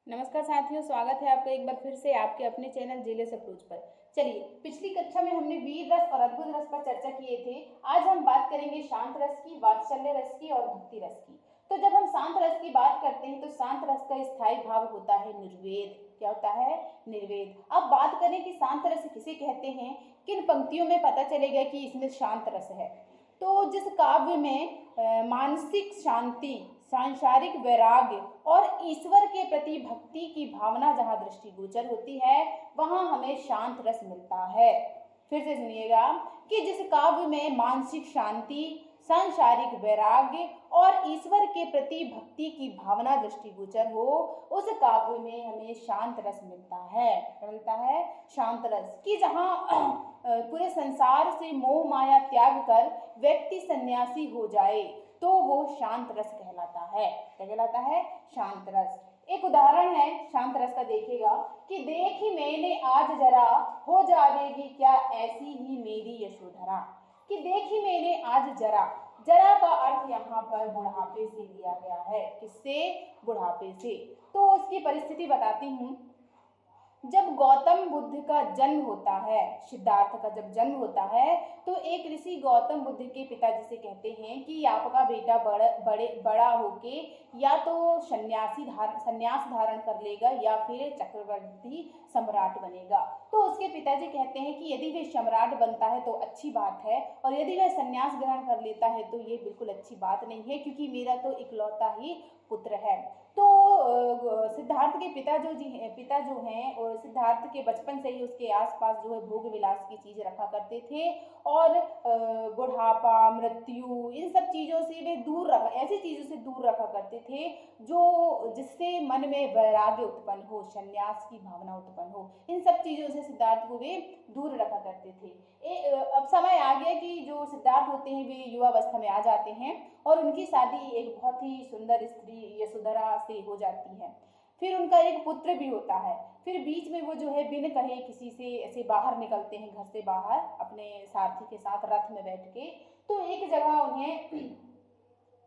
नमस्कार साथियों, स्वागत है आपका एक बार फिर से आपके अपने चैनल जिले से क्रूज पर। चलिए, पिछली कक्षा में हमने वीर रस और अद्भुत रस पर चर्चा किए थे। आज हम बात करेंगे शांत रस की, वात्सल्य रस की और भक्ति रस की। तो जब हम शांत रस की बात करते हैं तो शांत रस का स्थायी भाव होता है निर्वेद। क्या होता है? निर्वेद। अब बात करें कि शांत रस किसे कहते हैं, किन पंक्तियों में पता चलेगा कि इसमें शांत रस है। तो जिस काव्य में मानसिक शांति, सांसारिक वैराग्य और ईश्वर के प्रति भक्ति की भावना जहाँ दृष्टिगोचर होती है, वहाँ हमें शांत रस मिलता है। फिर से सुनिएगा कि जिस काव्य में मानसिक शांति, सांसारिक वैराग्य और ईश्वर के प्रति भक्ति की भावना दृष्टिगोचर हो, उस काव्य में हमें शांत रस मिलता है। क्या मिलता है? शांत रस। कि जहाँ पूरे संसार से मोह माया त्याग कर व्यक्ति सन्यासी हो जाए तो वो शांत रस कहलाता है। क्या कहलाता है? शांत रस। एक उदाहरण है शांत रस का, देखिएगा कि देखी मैंने आज जरा, हो जावेगी क्या ऐसी ही मेरी यशोधरा। कि देखी मैंने आज जरा, जरा का अर्थ यहाँ पर बुढ़ापे से लिया गया है। किससे? बुढ़ापे से। तो उसकी परिस्थिति बताती हूँ। जब गौतम बुद्ध का जन्म होता है, सिद्धार्थ का जब जन्म होता है, तो एक ऋषि गौतम बुद्ध के पिताजी से कहते हैं कि आपका बेटा बड़ा होके या तो संन्यास धारण कर लेगा या फिर चक्रवर्ती सम्राट बनेगा। तो उसके पिताजी कहते हैं कि यदि वह सम्राट बनता है तो अच्छी बात है, और यदि वह संन्यास ग्रहण कर लेता है तो ये बिल्कुल अच्छी बात नहीं है, क्योंकि मेरा तो इकलौता ही पुत्र है। तो सिद्धार्थ के पिता जो हैं और सिद्धार्थ के बचपन से ही उसके आसपास जो है भोग विलास की चीज रखा करते थे, और बुढ़ापा, मृत्यु, इन सब चीजों से वे ऐसी चीजों से दूर रखा करते थे जो जिससे मन में वैराग्य उत्पन्न हो, संन्यास की भावना उत्पन्न हो। इन सब चीजों से सिद्धार्थ को वे दूर रखा करते थे। अब समय आ गया कि जो सिद्धार्थ होते हैं वे युवावस्था में आ जाते हैं और उनकी शादी एक बहुत ही सुंदर स्त्री यशोधरा से हो जाती है। फिर उनका एक पुत्र भी होता है। फिर बीच में वो जो है बिन कहे किसी से ऐसे बाहर निकलते हैं, घर से बाहर अपने सारथी के साथ रथ में बैठ के। तो एक जगह उन्हें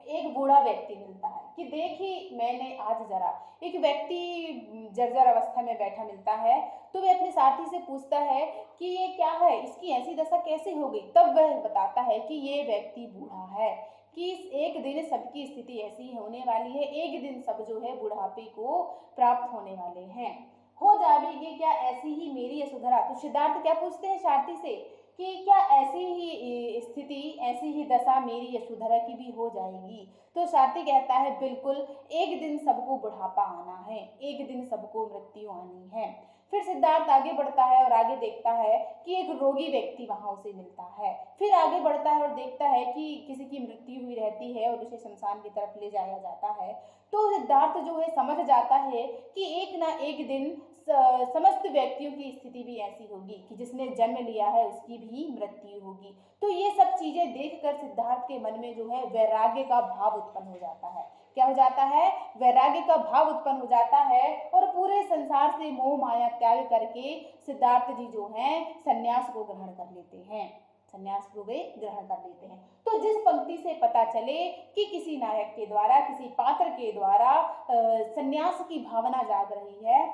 एक बूढ़ा व्यक्ति मिलता है कि देखी मैंने आज जरा। एक व्यक्ति जर्जर अवस्था में बैठा मिलता है। तो वह अपने साथी से पूछता है कि ये क्या है, इसकी ऐसी दशा कैसे हो गई। तब वह बताता है कि ये व्यक्ति बूढ़ा है, कि एक दिन सबकी स्थिति ऐसी होने वाली है, एक दिन सब जो है बुढ़ापे को प्राप्त होने वाले हैं। हो जाएगी क्या ऐसी ही मेरी यशोधरा। तो सिद्धार्थ क्या पूछते हैं सारथी से कि क्या ऐसी ही स्थिति, ऐसी ही दशा मेरी यशोधरा की भी हो जाएगी। तो सारथी कहता है बिल्कुल, एक दिन सबको बुढ़ापा आना है, एक दिन सबको मृत्यु आनी है। फिर सिद्धार्थ आगे बढ़ता है और आगे देखता है कि एक रोगी व्यक्ति वहां उसे मिलता है। फिर आगे बढ़ता है और देखता है कि किसी की मृत्यु हुई रहती है और उसे शमशान की तरफ ले जाया जाता है। तो सिद्धार्थ जो है समझ जाता है कि एक ना एक दिन समस्त व्यक्तियों की स्थिति भी ऐसी होगी कि जिसने जन्म लिया है उसकी भी मृत्यु होगी। तो ये सब चीजें देखकर सिद्धार्थ के मन में जो है वैराग्य का भाव उत्पन्न हो जाता है। क्या हो जाता है? वैराग्य का भाव उत्पन्न हो जाता है, और पूरे संसार से मोह माया त्याग करके सिद्धार्थ जी जो हैं संन्यास को ग्रहण कर लेते हैं। संन्यास को वे ग्रहण कर लेते हैं। तो जिस पंक्ति से पता चले कि किसी नायक के द्वारा, किसी पात्र के द्वारा संन्यास की भावना जाग रही है,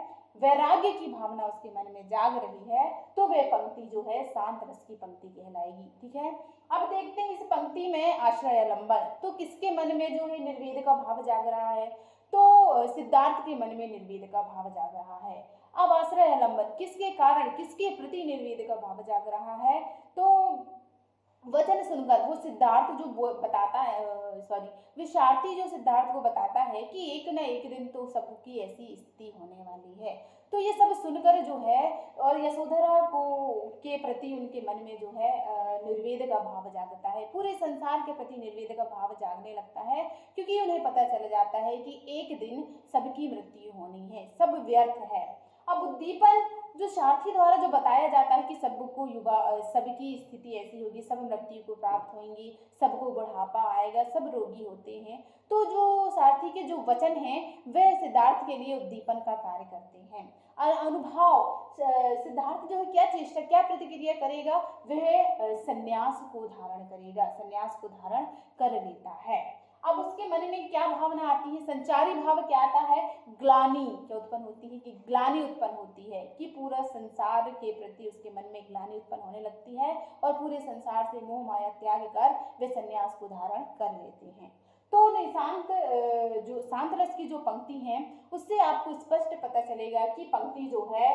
वैराग्य की भावना उसके मन में जाग रही है, तो वह पंक्ति जो है शांत रस की पंक्ति कहलाएगी। ठीक है। अब देखते हैं इस पंक्ति में आश्रय आलंबन। तो किसके मन में जो है निर्वेद का भाव जाग रहा है? तो सिद्धार्थ के मन में निर्वेद का भाव जाग रहा है। अब आश्रय आलंबन किसके कारण, किसके प्रति निर्वेद का भाव जाग रहा है? तो वचन सुनकर वो सिद्धार्थ जो बताता है, विषार्थी जो सिद्धार्थ को बताता है कि एक न एक दिन तो सबकी ऐसी स्थिति होने वाली है। तो ये सब सुनकर जो है, और यशोधरा को के प्रति उनके मन में जो है निर्वेद का भाव जागता है, पूरे संसार के प्रति निर्वेद का भाव जागने लगता है, क्योंकि उन्हें पता चल जाता है कि एक दिन सबकी मृत्यु होनी है, सब व्यर्थ है। अब उद्दीपन जो सारथी द्वारा जो बताया जाता है कि सबको सबकी स्थिति ऐसी होगी, सब मृत्यु को प्राप्त होंगी, सबको बुढ़ापा आएगा, सब रोगी होते हैं। तो जो सारथी के जो वचन हैं वह सिद्धार्थ के लिए उद्दीपन का कार्य करते हैं। अनुभव सिद्धार्थ जो है क्या चेष्टा, क्या प्रतिक्रिया करेगा? वह संन्यास को धारण करेगा, संन्यास को धारण कर लेता है। अब उसके मन में क्या भावना आती है, संचारी भाव क्या आता है, ग्लानि क्या उत्पन्न होती है, कि ग्लानि उत्पन्न होती है, कि पूरा संसार के प्रति उसके मन में ग्लानि उत्पन्न होने लगती है और पूरे संसार से मोह माया त्याग कर वे संन्यास को धारण कर लेते हैं। तो निशांत जो शांत रस की जो पंक्ति है उससे आपको स्पष्ट पता चलेगा कि पंक्ति जो है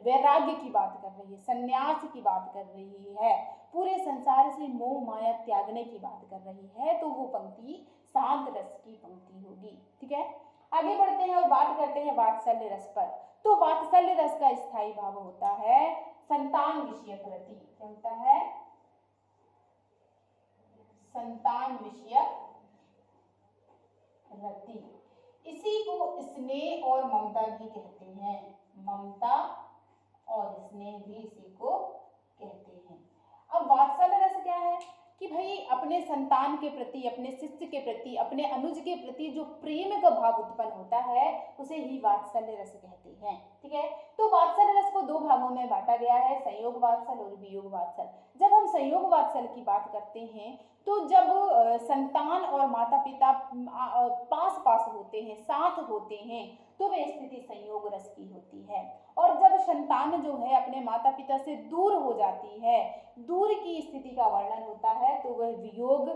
वैराग्य की बात कर रही है, संन्यास की बात कर रही है, पूरे संसार से मोह माया त्यागने की बात कर रही है, तो वो पंक्ति शांत रस की पंक्ति होगी। ठीक है, आगे बढ़ते हैं और बात करते हैं वात्सल्य रस पर। तो वात्सल्य रस का स्थायी भाव होता है संतान विषयक रति। क्या होता है, संतान विषयक रति। इसी को स्नेह और ममता भी कहते हैं, ममता और स्नेह भी इसी को कहते हैं। अब वात्सल्य रस क्या है कि भाई अपने संतान के प्रति, अपने शिष्य के प्रति, अपने अनुज के प्रति जो प्रेम का भाव उत्पन्न होता है उसे ही वात्सल्य रस कहते हैं। ठीक है, तो वात्सल्य रस को दो भागों में बांटा गया है, संयोग वात्सल और वियोग वात्सल। जब हम संयोग वात्सल की बात करते हैं तो जब संतान और माता पिता पास पास होते हैं, साथ होते हैं, तो वह स्थिति संयोग रस की होती है। और जब संतान जो है अपने माता पिता से दूर हो जाती है, दूर की स्थिति का वर्णन होता है, तो वह वियोग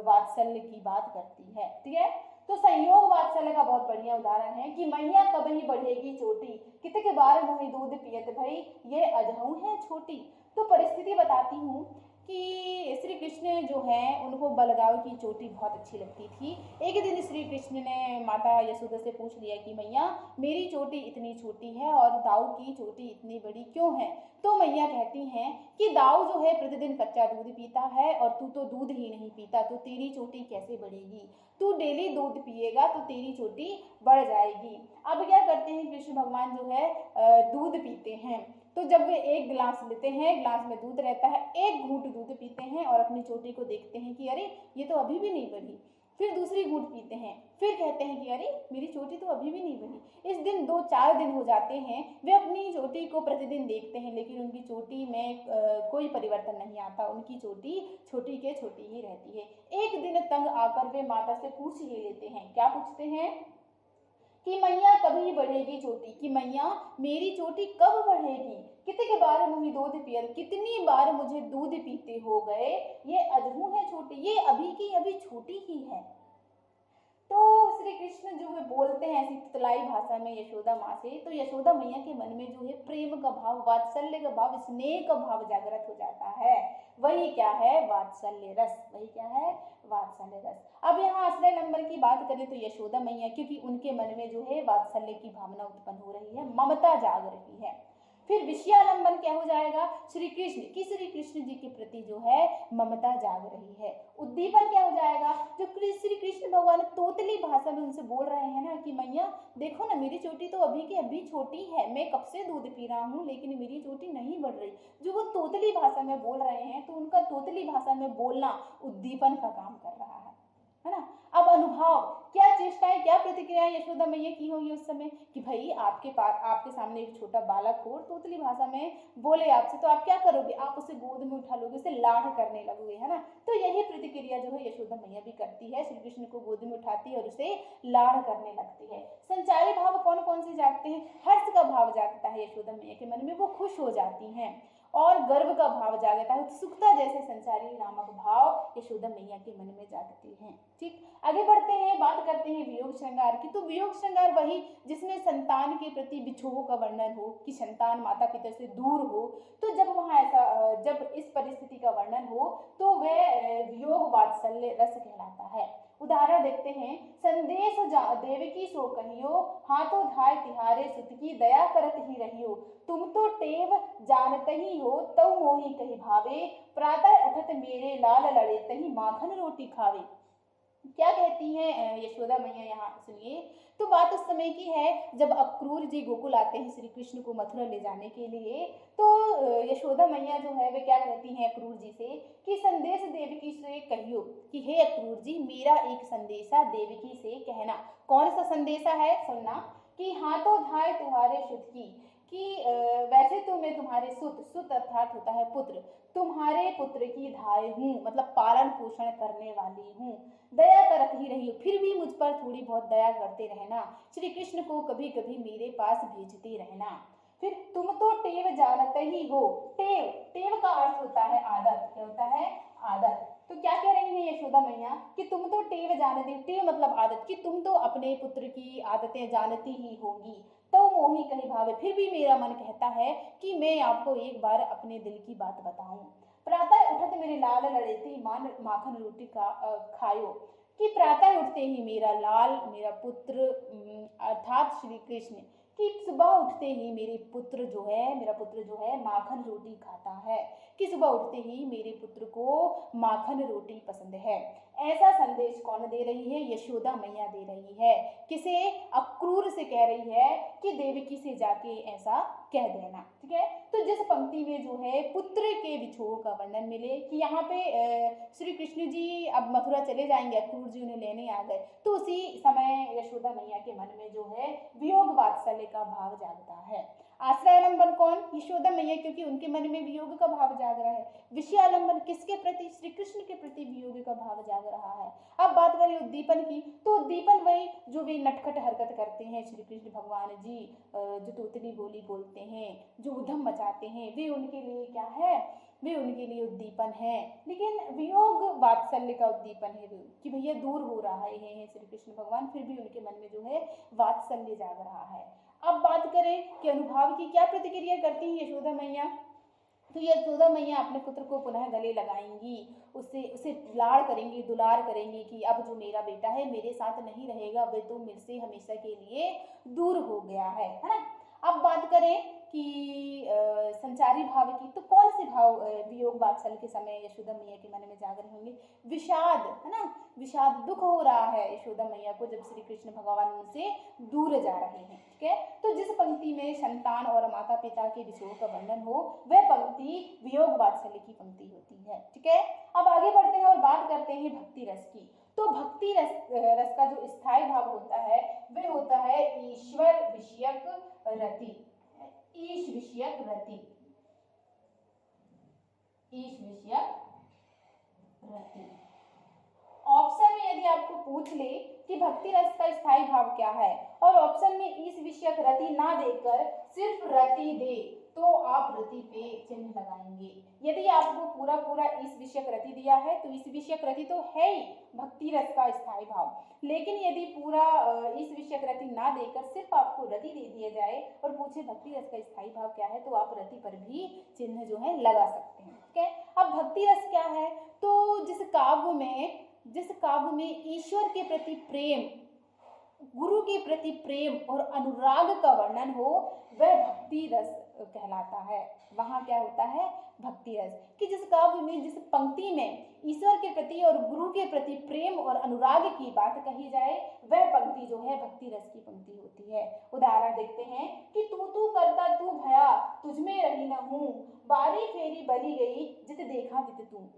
वात्सल्य की बात करती है। ठीक है, तो संयोग वात्सल्य का बहुत बढ़िया उदाहरण है कि मैया कब ही बढ़ेगी चोटी, कितने बार मुँह दूध पियत भई, ये अजहू है छोटी। तो परिस्थिति बताती हूँ कि श्री कृष्ण जो है उनको बलदाव की चोटी बहुत अच्छी लगती थी। एक दिन श्री कृष्ण ने माता यशोदा से पूछ लिया कि मैया मेरी चोटी इतनी छोटी है और दाऊ की चोटी इतनी बड़ी क्यों है। तो मैया कहती हैं कि दाऊ जो है प्रतिदिन कच्चा दूध पीता है और तू तो दूध ही नहीं पीता, तो तेरी चोटी कैसे बढ़ेगी, तू डेली दूध पिएगा तो तेरी चोटी बढ़ जाएगी। अब क्या करते हैं कृष्ण भगवान जो है दूध पीते हैं, तो जब वे एक गिलास लेते हैं, गिलास में दूध रहता है, एक घूंट दूध पीते हैं और अपनी चोटी को देखते हैं कि अरे ये तो अभी भी नहीं बढ़ी। फिर दूसरी घूंट पीते हैं, फिर कहते हैं कि अरे मेरी चोटी तो अभी भी नहीं बढ़ी। इस दिन 2-4 दिन हो जाते हैं, वे अपनी चोटी को प्रतिदिन देखते हैं लेकिन उनकी चोटी में कोई परिवर्तन नहीं आता, उनकी चोटी छोटी के छोटी ही रहती है। एक दिन तंग आकर वे माता से पूछ ही लेते हैं, क्या पूछते हैं कि मैया कभी बढ़ेगी चोटी, कि मैया मेरी चोटी कब बढ़ेगी, कितने बार मुझे दूध पिया, कितनी बार मुझे दूध पीते हो गए, ये अजहू है छोटी, ये अभी की अभी छोटी ही है। तो श्री कृष्ण जो है बोलते हैं ऐसी तुतलाई भाषा में यशोदा माँ से, तो यशोदा मैया के मन में जो है प्रेम का भाव, वात्सल्य का भाव, स्नेह का भाव जागृत हो जाता है। वही क्या है, वात्सल्य रस। वही क्या है, वात्सल्य रस। अब यहाँ आश्रय नंबर की बात करें तो यशोदा मैया, क्योंकि उनके मन में जो है वात्सल्य की भावना उत्पन्न हो रही है, ममता जाग रही है। फिर विषयालंबन क्या हो जाएगा, श्री कृष्ण की, श्री कृष्ण जी के प्रति जो है ममता जाग रही है। उद्दीपन क्या हो जाएगा, जो श्री कृष्ण भगवान तोतली भाषा में उनसे बोल रहे हैं ना कि मैया देखो ना मेरी चोटी तो अभी की अभी छोटी है, मैं कब से दूध पी रहा हूँ लेकिन मेरी चोटी नहीं बढ़ रही। जो वो तोतली भाषा में बोल रहे हैं तो उनका तोतली भाषा में बोलना उद्दीपन का काम कर रहा है ना। अब अनुभव, क्या चेष्टाएं, क्या प्रतिक्रियाएं यशोदा मैया की होंगी उस समय कि भाई आपके पास, आपके सामने एक छोटा बालक हो, तोतली भाषा में बोले आपसे, तो आप क्या करोगे, आप उसे गोद में उठा लोगे, उसे लाड करने लगोगे, है ना। तो यही प्रतिक्रिया जो है यशोदा मैया भी करती है, श्री कृष्ण को गोद में उठाती है और उसे लाड करने लगती है। संचारी भाव कौन कौन से जागते हैं, हर्ष का भाव जागता है यशोदा मैया के मन में, वो खुश हो जाती हैं, और गर्व का भाव जागता है, उत्सुकता जैसे संचारी नामक भाव यशोदा मैया के मन में जागते हैं। ठीक, आगे बढ़ते हैं, बात करते हैं वियोग श्रृंगार की। तो वियोग श्रृंगार वही जिसमें संतान के प्रति विछोह का वर्णन हो, कि संतान माता पिता से दूर हो, तो जब वहाँ ऐसा, जब इस परिस्थिति का वर्णन हो तो वह वियोग वात्सल्य रस कहलाता है। उदाहरण देखते हैं, संदेश देवकी सो कहियो, हाथों धाय तिहारे सुत की, दया करत ही रहियो, तुम तो टेव जानते ही हो, तव मोही कही भावे, प्रातः उठत मेरे लाल लड़े, तही माखन रोटी खावे। क्या कहती हैं यशोदा मैया, यहाँ सुनिए। तो बात उस समय की है जब अक्रूर जी गोकुल आते हैं श्री कृष्ण को मथुरा ले जाने के लिए, तो यशोदा मैया जो है वे क्या कहती हैं अक्रूर जी से कि संदेश देवकी से कहियो, कि हे अक्रूर जी मेरा एक संदेशा देवकी से कहना। कौन सा संदेशा है, सुनना, कि हाथों धाय तुम्हारे शुद्ध की, कि वैसे तो मैं तुम्हारे सुत अर्थात होता है पुत्र, तुम्हारे पुत्र की धाय हूँ, मतलब पालन पोषण करने वाली हूँ, दया करत ही रही हो, फिर भी मुझ पर थोड़ी बहुत दया करते रहना, श्री कृष्ण को कभी कभी मेरे पास भेजते रहना। फिर तुम तो टेव जानते ही हो, टेव, टेव का अर्थ होता है आदत, क्या होता है आदत। तो क्या कह रही है यशोदा मैया कि तुम तो टेव जानती, टेव मतलब आदत, कि तुम तो अपने पुत्र की आदतें जानती ही होगी, तो मोही कहीं भावे, फिर भी मेरा मन कहता है कि मैं आपको एक बार अपने दिल की बात बताऊं। प्रातः उठत मेरे लाल लड़ेती मान माखन रोटी का खायो, कि प्रातः उठते ही मेरा लाल, मेरा पुत्र अर्थात श्री कृष्ण, कि सुबह उठते ही मेरे पुत्र जो है, मेरा पुत्र जो है माखन रोटी खाता है, कि सुबह उठते ही मेरे पुत्र को माखन रोटी पसंद है। ऐसा संदेश कौन दे रही है? यशोदा मैया दे रही है। किसे? अक्रूर से कह रही है कि देवकी से जाके ऐसा कह देना, ठीक है। तो जिस पंक्ति में जो है पुत्र के विछोह का वर्णन मिले कि यहाँ पे श्री कृष्ण जी अब मथुरा चले जाएंगे, अक्रूर जी उन्हें लेने आ गए, तो उसी समय यशोदा मैया के मन में जो है वियोग वात्सल्य का भाव जागता है। आश्रयालंबन कौन? यशोदा मैया, क्योंकि उनके मन में वियोग का भाव जाग रहा है। विषयालंबन किसके प्रति? श्री कृष्ण के प्रति वियोग का भाव जाग रहा है। अब बात करें उद्दीपन की, तो उद्दीपन वही जो वे नटखट हरकत करते हैं श्री कृष्ण भगवान जी, जो तोतली बोली बोलते हैं, जो उधम मचाते हैं, वे उनके लिए क्या है? वे उनके लिए उद्दीपन है। लेकिन वियोग वात्सल्य का उद्दीपन है कि भैया दूर हो रहा है श्री कृष्ण भगवान, फिर भी उनके मन में जो है वात्सल्य जाग रहा है। अब बात करें कि अनुभाव की, क्या प्रतिक्रिया करती है यशोदा मैया, तो यशोदा मैया अपने पुत्र को पुनः गले लगाएंगी, उसे उसे लाड़ करेंगी, दुलार करेंगी कि अब जो मेरा बेटा है मेरे साथ नहीं रहेगा, वे तो मेरे से हमेशा के लिए दूर हो गया है ना। अब बात करें कि संचारी भाव की, तो कौन से भाव वियोग वात्सल्य के समय यशोदा मैया के मन में जाग रहे होंगे? विषाद, है ना, विषाद, दुख हो रहा है यशोदा मैया को जब श्री कृष्ण भगवान उनसे दूर जा रहे हैं, ठीक है। तो जिस पंक्ति में संतान और माता पिता के विषयों का वर्णन हो, वह पंक्ति वियोग वात्सल्य की पंक्ति होती है, ठीक है। अब आगे बढ़ते हैं और बात करते हैं भक्ति रस की। तो भक्ति रस का जो स्थायी भाव होता है वह होता है ईश्वर विषयक रति, ईश विषयक रति, ईश विषयक रति। ऑप्शन में यदि आपको पूछ ले कि भक्ति रस का स्थायी भाव क्या है, और ऑप्शन में ईश विषयक रति ना देकर सिर्फ रति दे, तो आप रति पे चिन्ह लगाएंगे। यदि आपको पूरा पूरा ईश विषयक रति दिया है तो ईश विषयक रति तो है ही भक्ति रस का स्थायी भाव, लेकिन यदि पूरा ईश विषयक रति ना देकर सिर्फ आपको रति दे दिया जाए और पूछे भक्ति रस का स्थायी भाव क्या है, तो आप रति पर भी चिन्ह जो है लगा सकते हैं, ठीक है। अब भक्ति रस क्या है? तो जिस काव्य में ईश्वर के प्रति प्रेम, गुरु के प्रति प्रेम और अनुराग का वर्णन हो, वह भक्ति रस कहलाता है। वहां क्या होता है? भक्ति रस। कि जिस काव्य में, जिस पंक्ति में ईश्वर के प्रति और गुरु के प्रति प्रेम और अनुराग की बात कही जाए, वह पंक्ति जो है भक्ति रस की पंक्ति होती है। उदाहरण देखते हैं कि तू करता तू भया, तुझमें रही न हूं, बारी फेरी बली गई, जित देखा तित तू।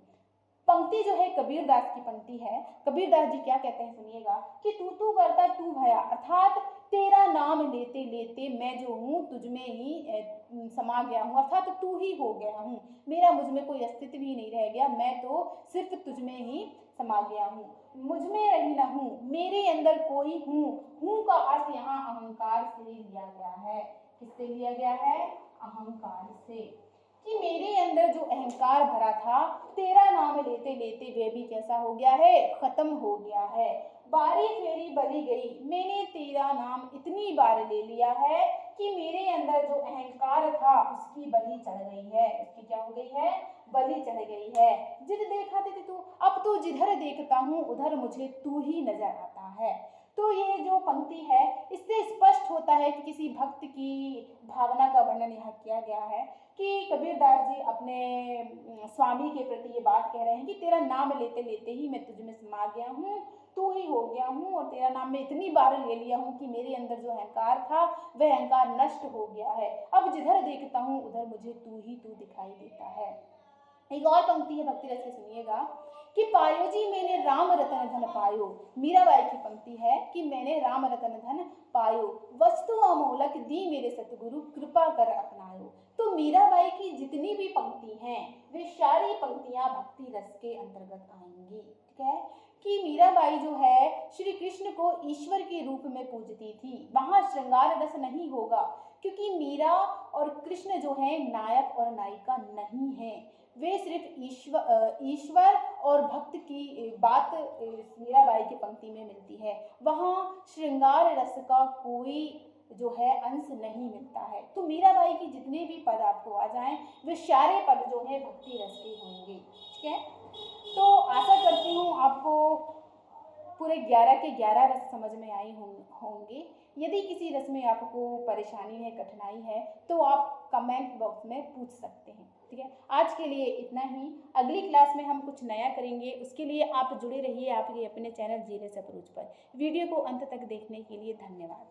पंक्ति जो है कबीरदास की पंक्ति है। कबीरदास जी क्या कहते हैं सुनिएगा कि तू करता तू भया, अर्थात तेरा नाम लेते लेते मैं जो हूँ तुझमें ही समा गया हूँ, अर्थात तू ही हो गया हूँ, मेरा मुझ में कोई अस्तित्व ही नहीं रह गया, मैं तो सिर्फ तुझमें ही समा गया हूँ। मुझमें रही न हूँ, मेरे अंदर कोई हूँ का अर्थ यहाँ अहंकार से लिया गया है। किससे लिया गया है? अहंकार से। कि मेरे अंदर जो अहंकार भरा था, तेरा नाम लेते लेते वह भी कैसा हो गया है? खत्म हो गया है। बारी फेरी बली गई, मैंने तेरा नाम इतनी बार ले लिया है कि मेरे अंदर जो अहंकार था उसकी बलि चढ़ गई है। उसकी क्या हो गई है? बलि चढ़ गई है। जिद देखा थे तू, अब तो जिधर देखता हूँ उधर मुझे तू ही नजर आता है। तो ये जो पंक्ति है इससे स्पष्ट होता है कि किसी भक्त की भावना का वर्णन यहाँ किया गया है कि कबीरदास जी अपने स्वामी के प्रति ये बात कह रहे हैं कि तेरा नाम लेते लेते ही मैं तुझ में समा गया हूँ, तू ही हो गया हूँ, और तेरा नाम मैं इतनी बार ले लिया हूँ कि मेरे अंदर जो अहंकार था वह अहंकार नष्ट हो गया है। अब जिधर देखता हूँ उधर मुझे तू दिखाई देता है। एक और पंक्ति है भक्ति रस की, सुनिएगा कि पायो जी मैंने राम रतन धन पायो। मीराबाई की पंक्ति है कि मैंने राम रतन धन पायो, वस्तु अमोल लख दी मेरे सतगुरु कृपा कर अपनायो। तो मीराबाई की जितनी भी पंक्ति हैं वे सारी पंक्तियां भक्ति रस के अंतर्गत आएंगी। ठीक है कि मीराबाई जो है श्री कृष्ण को ईश्वर के रूप में पूजती थी। वहां श्रृंगार रस नहीं होगा क्योंकि मीरा और कृष्ण जो है नायक और नायिका नहीं है, वे सिर्फ ईश्वर और भक्त की बात मीराबाई की पंक्ति में मिलती है। वहाँ श्रृंगार रस का कोई जो है अंश नहीं मिलता है। तो मीराबाई की जितने भी पद आपको आ जाएं वे सारे पद जो है भक्ति रस के होंगे। ठीक है, तो आशा करती हूँ आपको पूरे 11 के 11 रस समझ में आई होंगे। यदि किसी रस में आपको परेशानी है, कठिनाई है, तो आप कमेंट बॉक्स में पूछ सकते हैं। ठीक है, आज के लिए इतना ही। अगली क्लास में हम कुछ नया करेंगे, उसके लिए आप जुड़े रहिए आपके अपने चैनल जिले सप्रूज पर। वीडियो को अंत तक देखने के लिए धन्यवाद।